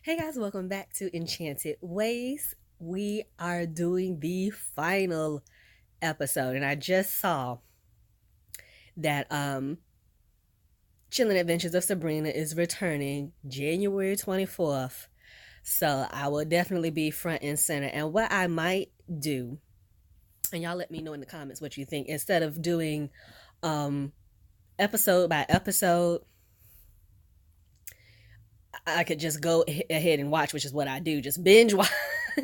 Hey guys, welcome back to Enchanted Ways. We are doing the final episode, and I just saw that Chilling Adventures of Sabrina is returning January 24th. So I will definitely be front and center. And what I might do, and y'all let me know in the comments what you think, instead of doing um episode by episode, I could just go ahead and watch, which is what I do. Just binge watch,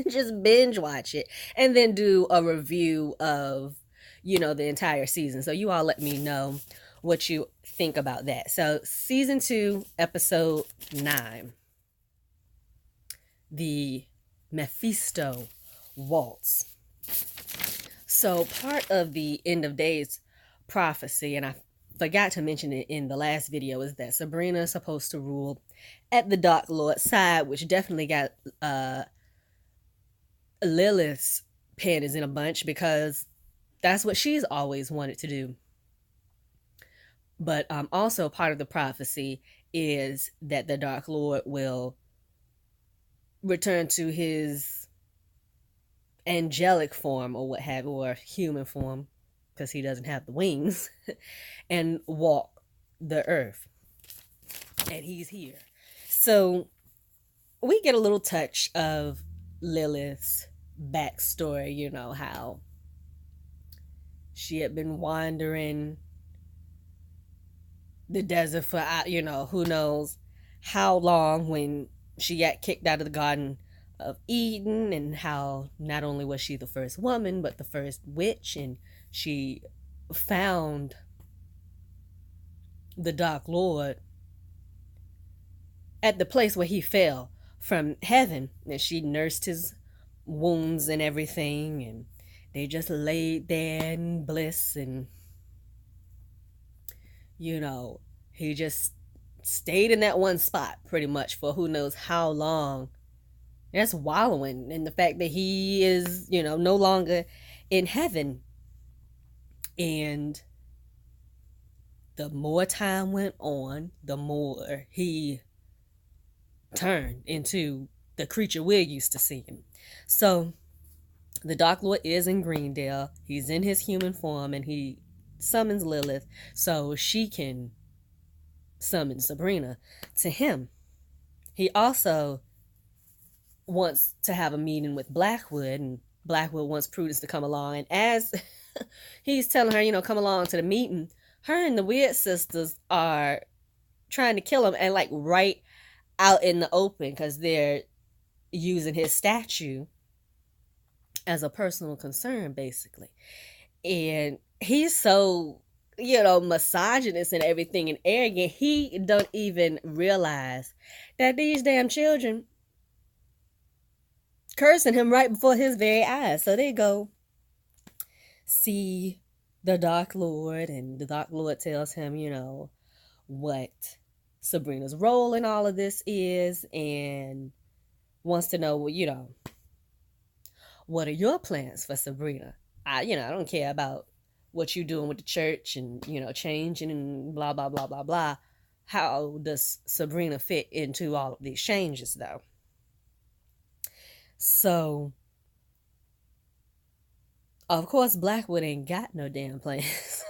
just binge watch it, and then do a review of, the entire season. So you all let me know what you think about that. So season 2, episode 9, the Mephisto Waltz. So part of the end of days prophecy, and I forgot to mention it in the last video, is that Sabrina is supposed to rule at the Dark Lord's side, which definitely got Lilith's panties in a bunch because that's what she's always wanted to do. But also part of the prophecy is that the Dark Lord will return to his angelic form or what have you, or human form, because he doesn't have the wings, and walk the earth. And he's here. So we get a little touch of Lilith's backstory, how she had been wandering the desert for, who knows how long, when she got kicked out of the Garden of Eden, and how not only was she the first woman, but the first witch, and she found the Dark Lord at the place where he fell from heaven, and she nursed his wounds and everything, and they just laid there in bliss, and he just stayed in that one spot pretty much for who knows how long. That's wallowing in the fact that he is, no longer in heaven. And the more time went on, the more he turned into the creature we're used to seeing. So the Dark Lord is in Greendale. He's in his human form, and he summons Lilith so she can summon Sabrina to him. He also wants to have a meeting with Blackwood, and Blackwood wants Prudence to come along. And as he's telling her, come along to the meeting, her and the Weird Sisters are trying to kill him, and like right out in the open, because they're using his statue as a personal concern, basically. And he's so, misogynist and everything, and arrogant, he don't even realize that these damn children cursing him right before his very eyes. So they go see the Dark Lord, and the Dark Lord tells him, what Sabrina's role in all of this is, and wants to know, what are your plans for Sabrina? I don't care about what you're doing with the church and, changing and blah, blah, blah, blah, blah. How does Sabrina fit into all of these changes, though? So, of course, Blackwood ain't got no damn plans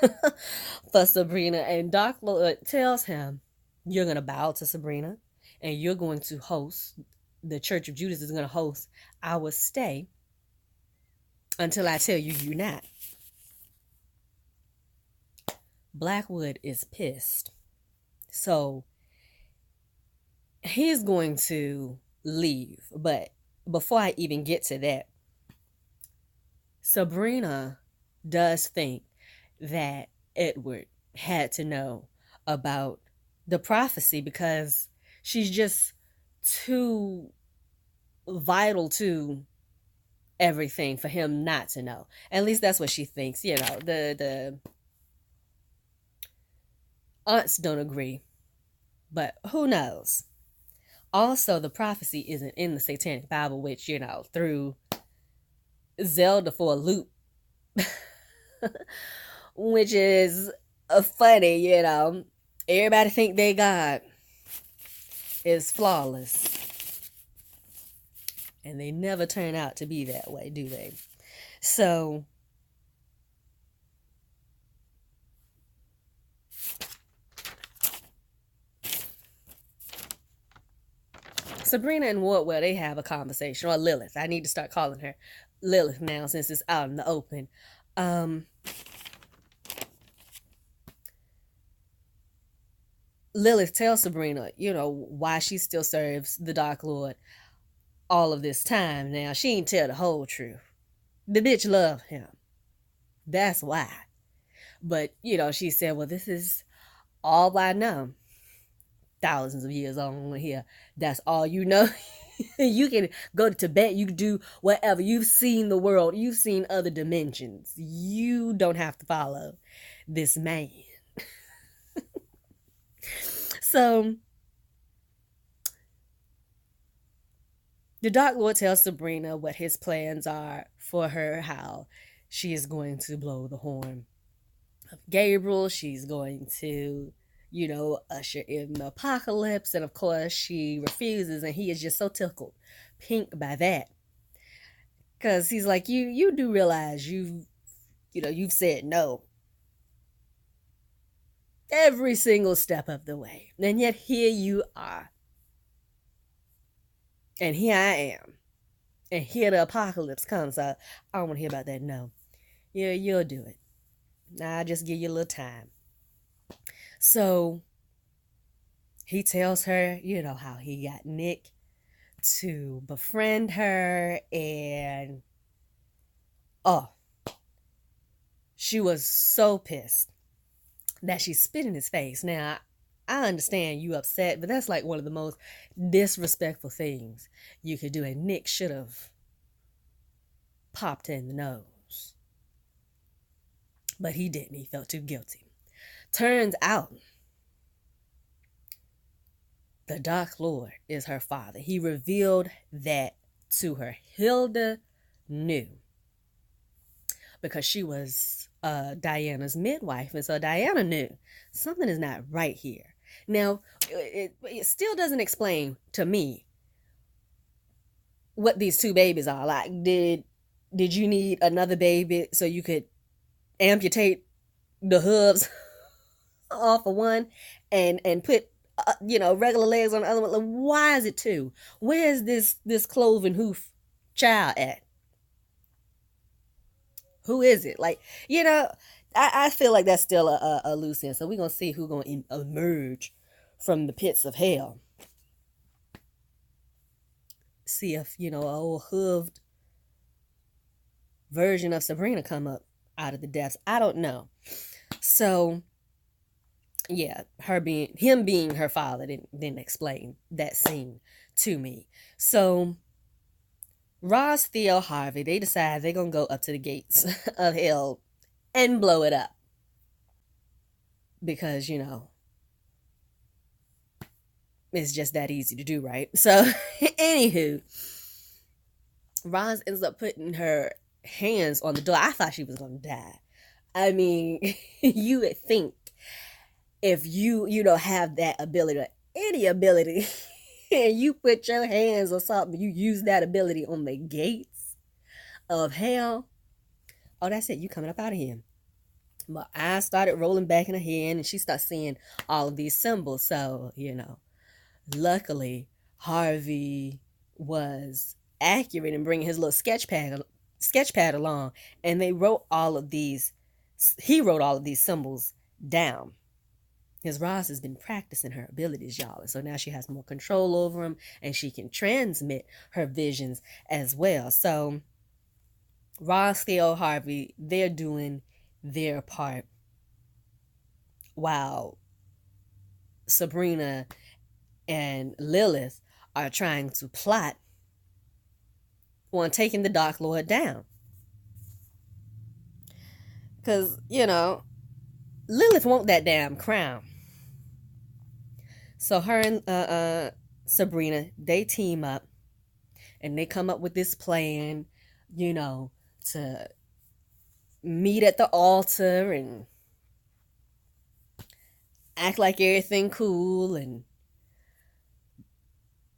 for Sabrina. And Dark Lord tells him, you're going to bow to Sabrina, and you're going to host, the Church of Judas is going to host our stay until I tell you you're not. Blackwood is pissed. So he's going to leave. But before I even get to that, Sabrina does think that Edward had to know about the prophecy, because she's just too vital to everything for him not to know. At least that's what she thinks. The aunts don't agree, but who knows? Also, the prophecy isn't in the Satanic Bible, which, threw Zelda for a loop, which is funny. Everybody think their God is flawless, And they never turn out to be that way, do they? So Sabrina and Wardwell, they have a conversation, or Lilith. I need to start calling her Lilith now since it's out in the open. Lilith tells Sabrina, why she still serves the Dark Lord all of this time. Now, she ain't tell the whole truth. The bitch loved him. That's why. But, she said, well, this is all I know. Thousands of years on here. That's all you know. You can go to Tibet. You can do whatever. You've seen the world. You've seen other dimensions. You don't have to follow this man. So the Dark Lord tells Sabrina what his plans are for her, how she is going to blow the horn of Gabriel. She's going to, usher in the apocalypse. And of course, she refuses, and he is just so tickled pink by that. Because he's like, you do realize you've said no every single step of the way. And yet here you are. And here I am. And here the apocalypse comes. I don't want to hear about that. No. Yeah, you'll do it. I'll just give you a little time. So he tells her, how he got Nick to befriend her. And she was so pissed that she spit in his face. Now, I understand you upset, but that's like one of the most disrespectful things you could do. And Nick should have popped her in the nose. But he didn't. He felt too guilty. Turns out, the Dark Lord is her father. He revealed that to her. Hilda knew. Because she was Diana's midwife. And so Diana knew something is not right here. Now, it still doesn't explain to me what these two babies are. Like, did you need another baby so you could amputate the hooves off of one and put regular legs on the other one? Like, why is it two? Where's this cloven hoof child at? Who is it? Like, I feel like that's still a loose end. So we're going to see who's going to emerge from the pits of hell. See if, an old hooved version of Sabrina come up out of the depths. I don't know. So, yeah, him being her father didn't explain that scene to me. So Roz, Theo, Harvey, they decide they're going to go up to the gates of hell and blow it up. Because, it's just that easy to do, right? So, anywho, Roz ends up putting her hands on the door. I thought she was going to die. I mean, you would think if you have that ability, any ability, and you put your hands or something, you use that ability on the gates of hell, oh, that's it, you coming up out of here. My eyes started rolling back in her head, and she started seeing all of these symbols. So, luckily, Harvey was accurate in bringing his little sketch pad along, and he wrote all of these symbols down. Because Roz has been practicing her abilities, y'all. And so now she has more control over them, and she can transmit her visions as well. So Roz, Theo, Harvey, they're doing their part while Sabrina and Lilith are trying to plot on taking the Dark Lord down. Because, Lilith want that damn crown. So her and Sabrina, they team up and they come up with this plan, to meet at the altar and act like everything cool and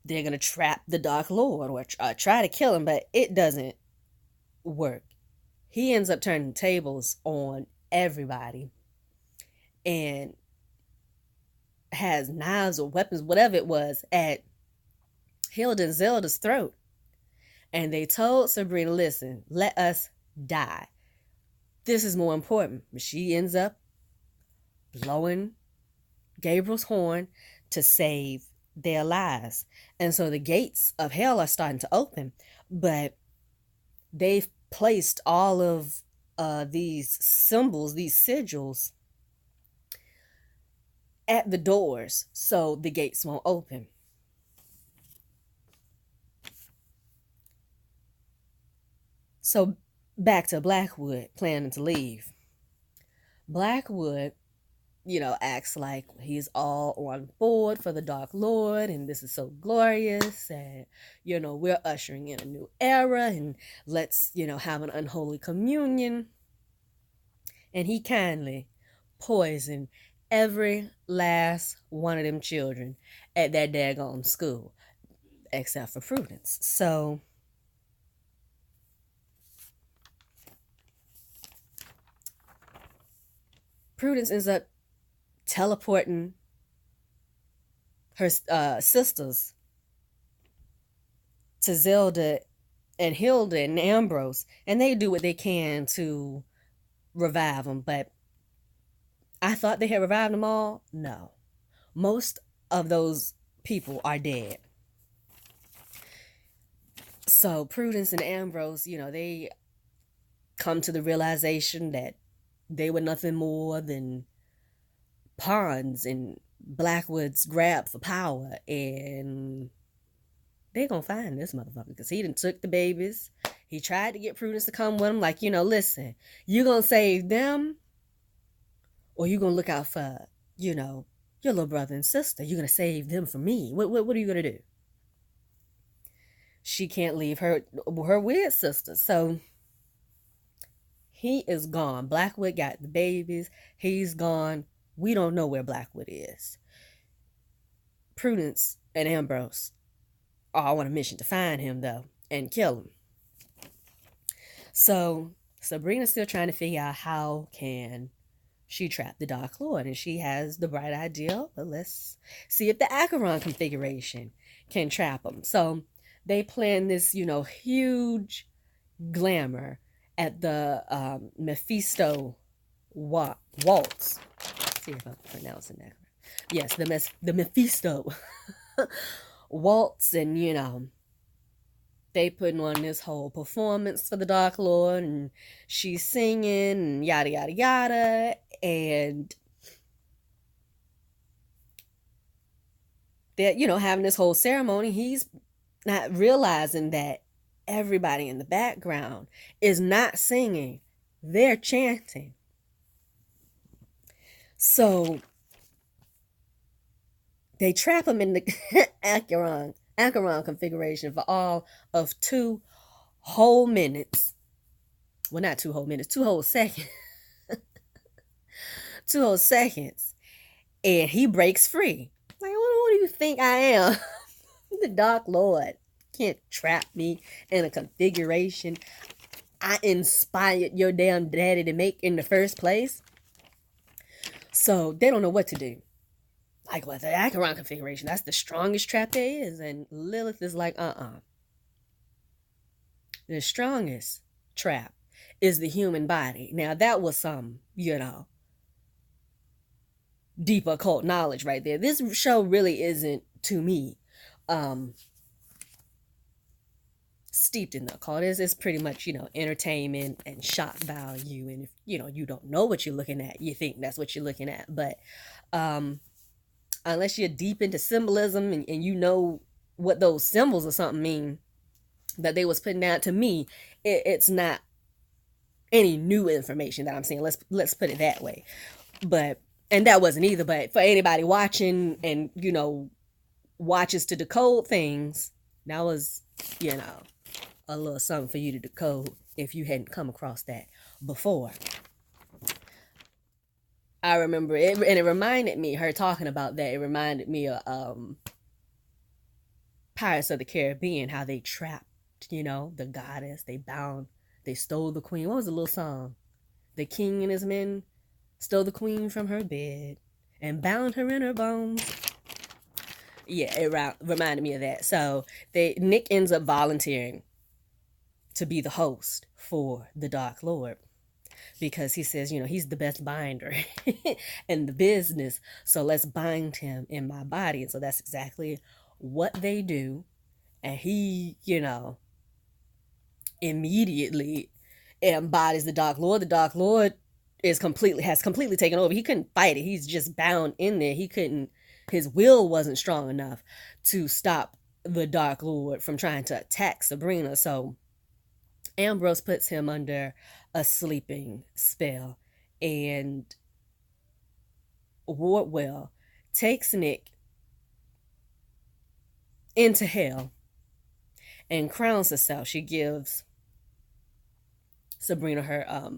they're gonna trap the Dark Lord or try to kill him, but it doesn't work. He ends up turning tables on everybody and has knives or weapons, whatever it was, at Hilda and Zelda's throat. And they told Sabrina, listen, let us die. This is more important. But she ends up blowing Gabriel's horn to save their lives. And so the gates of hell are starting to open. But they've placed all of these symbols, these sigils, at the doors so the gates won't open. So back to Blackwood planning to leave. Blackwood, acts like he's all on board for the Dark Lord and this is so glorious and, we're ushering in a new era and let's, have an unholy communion. And he kindly poisoned every last one of them children at that daggone school, except for Prudence. So Prudence ends up teleporting her sisters to Zelda and Hilda and Ambrose, and they do what they can to revive them. But I thought they had revived them all. No, most of those people are dead. So Prudence and Ambrose, they come to the realization that they were nothing more than pawns in Blackwood's grab for power, and they gonna find this motherfucker because he done took the babies. He tried to get Prudence to come with him, like, listen, you gonna save them, or you gonna look out for, your little brother and sister. You gonna save them for me? What are you gonna do? She can't leave her weird sister, so he is gone. Blackwood got the babies. He's gone. We don't know where Blackwood is. Prudence and Ambrose are on a mission to find him, though, and kill him. So Sabrina's still trying to figure out how can she trap the Dark Lord, and she has the bright idea, but let's see if the Acheron configuration can trap him. So they plan this, huge glamour at the Mephisto Waltz. See if I'm pronouncing that. Yes, the Mephisto Waltz, and they putting on this whole performance for the Dark Lord, and she's singing and yada yada yada, and they're having this whole ceremony. He's not realizing that everybody in the background is not singing, they're chanting. So they trap him in the Acheron configuration for all of 2 whole minutes. Well, not 2 whole minutes, 2 whole seconds. 2 whole seconds. And he breaks free. Like, what do you think I am? The Dark Lord can't trap me in a configuration I inspired your damn daddy to make in the first place. So they don't know what to do. Like, well, the Acheron configuration, that's the strongest trap there is. And Lilith is like, the strongest trap is the human body. Now, that was some, deep occult knowledge right there. This show really isn't, to me, steeped in the occult. It's pretty much, entertainment and shock value. And if, you don't know what you're looking at, you think that's what you're looking at. But unless you're deep into symbolism and you know what those symbols or something mean that they was putting down, to me, it's not any new information that I'm seeing. Let's put it that way. And that wasn't either. But for anybody watching and, watches to decode things, that was, a little something for you to decode if you hadn't come across that before. I remember it, and it reminded me, her talking about that, it reminded me of Pirates of the Caribbean, how they trapped, the goddess. They stole the queen. What was the little song? The king and his men stole the queen from her bed and bound her in her bones. Yeah, it reminded me of that. So Nick ends up volunteering to be the host for the Dark Lord, because he says, he's the best binder in the business. So let's bind him in my body. And so that's exactly what they do. And he, immediately embodies the Dark Lord. The Dark Lord has completely taken over. He couldn't fight it. He's just bound in there. His will wasn't strong enough to stop the Dark Lord from trying to attack Sabrina. So Ambrose puts him under a sleeping spell, and Wardwell takes Nick into hell and crowns herself. She gives Sabrina her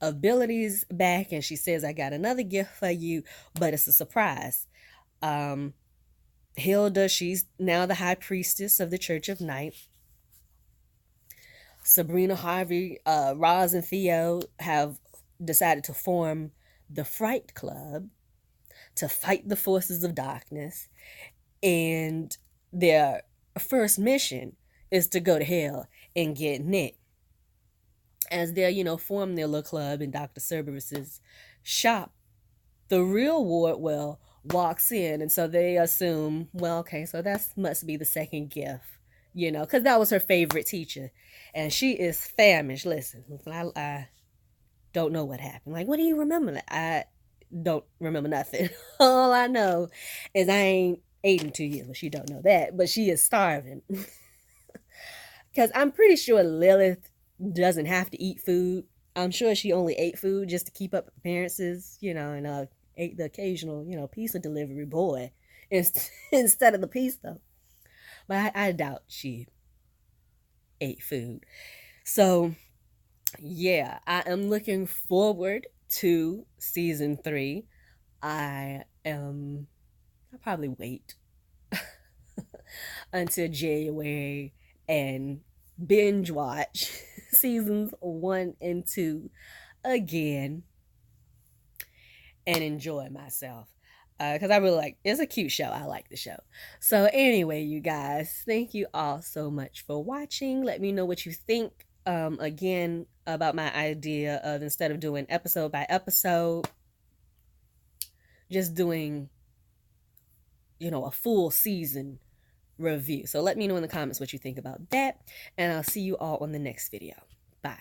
abilities back, and she says, I got another gift for you, but it's a surprise. Hilda, she's now the high priestess of the Church of Night. Sabrina, Harvey, Roz, and Theo have decided to form the Fright Club to fight the forces of darkness. And their first mission is to go to hell and get Nick. As they, form their little club in Dr. Cerberus's shop, the real Wardwell walks in. And so they assume, well, okay, so that must be the second gift, because that was her favorite teacher. And she is famished. Listen, I don't know what happened. Like, what do you remember? I don't remember nothing. All I know is I ain't ate in 2 years. Well, she don't know that, but she is starving. Because I'm pretty sure Lilith doesn't have to eat food. I'm sure she only ate food just to keep up appearances, and ate the occasional, pizza delivery boy instead of the pizza. But I doubt she ate food. So, yeah, I am looking forward to season 3. I'll probably wait until January and binge watch seasons 1 and 2 again and enjoy myself, because I really it's a cute show. I like the show. So anyway, you guys, thank you all so much for watching. Let me know what you think again about my idea of, instead of doing episode by episode, just doing a full season review. So let me know in the comments what you think about that, and I'll see you all on the next video. Bye.